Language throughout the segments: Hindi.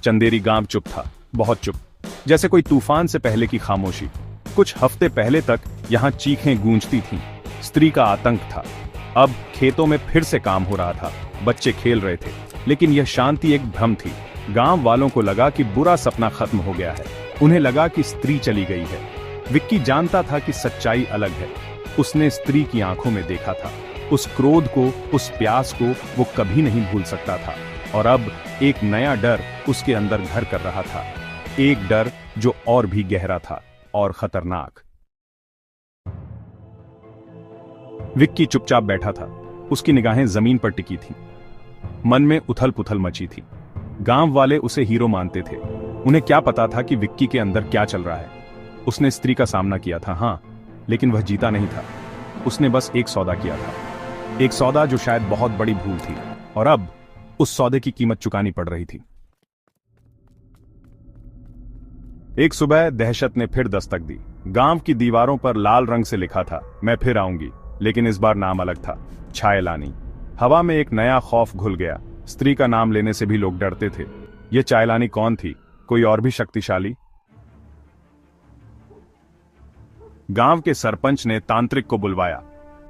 चंदेरी गांव चुप था, बहुत चुप, जैसे कोई तूफान से पहले की खामोशी। कुछ हफ्ते पहले तक यहाँ चीखें गूंजती थीं, स्त्री का आतंक था। अब खेतों में फिर से काम हो रहा था, बच्चे खेल रहे थे, लेकिन यह शांति एक भ्रम थी। गांव वालों को लगा कि बुरा सपना खत्म हो गया है। उन्हें लगा कि स्त्री चली गई है। विक्की जानता था कि सच्चाई अलग है। उसने स्त्री की आंखों में देखा था, उस क्रोध को, उस प्यास को वो कभी नहीं भूल सकता था। और अब एक नया डर उसके अंदर घर कर रहा था, एक डर जो और भी गहरा था और खतरनाक। विक्की चुपचाप बैठा था, उसकी निगाहें जमीन पर टिकी थीं। मन में उथल पुथल मची थी। गांव वाले उसे हीरो मानते थे। उन्हें क्या पता था कि विक्की के अंदर क्या चल रहा है। उसने स्त्री का सामना किया था, हां, लेकिन वह जीता नहीं था। उसने बस एक सौदा किया था, एक सौदा जो शायद बहुत बड़ी भूल थी, और अब उस सौदे की कीमत चुकानी पड़ रही थी। एक सुबह दहशत ने फिर दस्तक दी। गांव की दीवारों पर लाल रंग से लिखा था, मैं फिर आऊंगी, लेकिन इस बार नाम अलग था, चायलानी। हवा में एक नया खौफ घुल गया। स्त्री का नाम लेने से भी लोग डरते थे। यह चायलानी कौन थी? कोई और भी शक्तिशाली? गांव के सरपंच ने तांत्रिक को बुलवाया।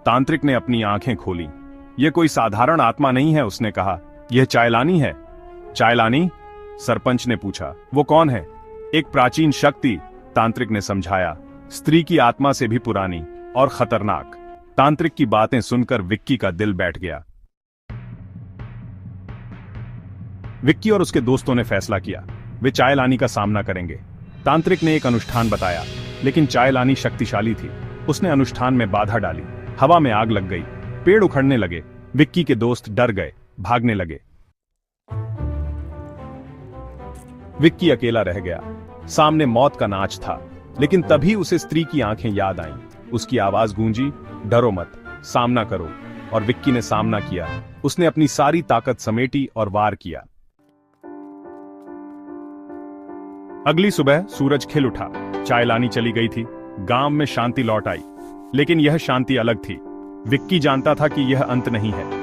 तांत्रिक ने अपनी आंखें खोली। यह कोई साधारण आत्मा नहीं है, उसने कहा, यह चायलानी है। चायलानी? सरपंच ने पूछा, वो कौन है? एक प्राचीन शक्ति, तांत्रिक ने समझाया, स्त्री की आत्मा से भी पुरानी और खतरनाक। तांत्रिक की बातें सुनकर विक्की का दिल बैठ गया। विक्की और उसके दोस्तों ने फैसला किया, वे चायलानी का सामना करेंगे। तांत्रिक ने एक अनुष्ठान बताया, लेकिन चायलानी शक्तिशाली थी। उसने अनुष्ठान में बाधा डाली, हवा में आग लग गई, पेड़ उखड़ने लगे। विक्की के दोस्त डर गए, भागने लगे। विक्की अकेला रह गया। सामने मौत का नाच था, लेकिन तभी उसे स्त्री की आंखें याद आईं। उसकी आवाज गूंजी, डरो मत, सामना करो। और विक्की ने सामना किया। उसने अपनी सारी ताकत समेटी और वार किया। अगली सुबह सूरज खिल उठा, चायलानी चली गई थी, गांव में शांति लौट आई। लेकिन यह शांति अलग थी। विक्की जानता था कि यह अंत नहीं है,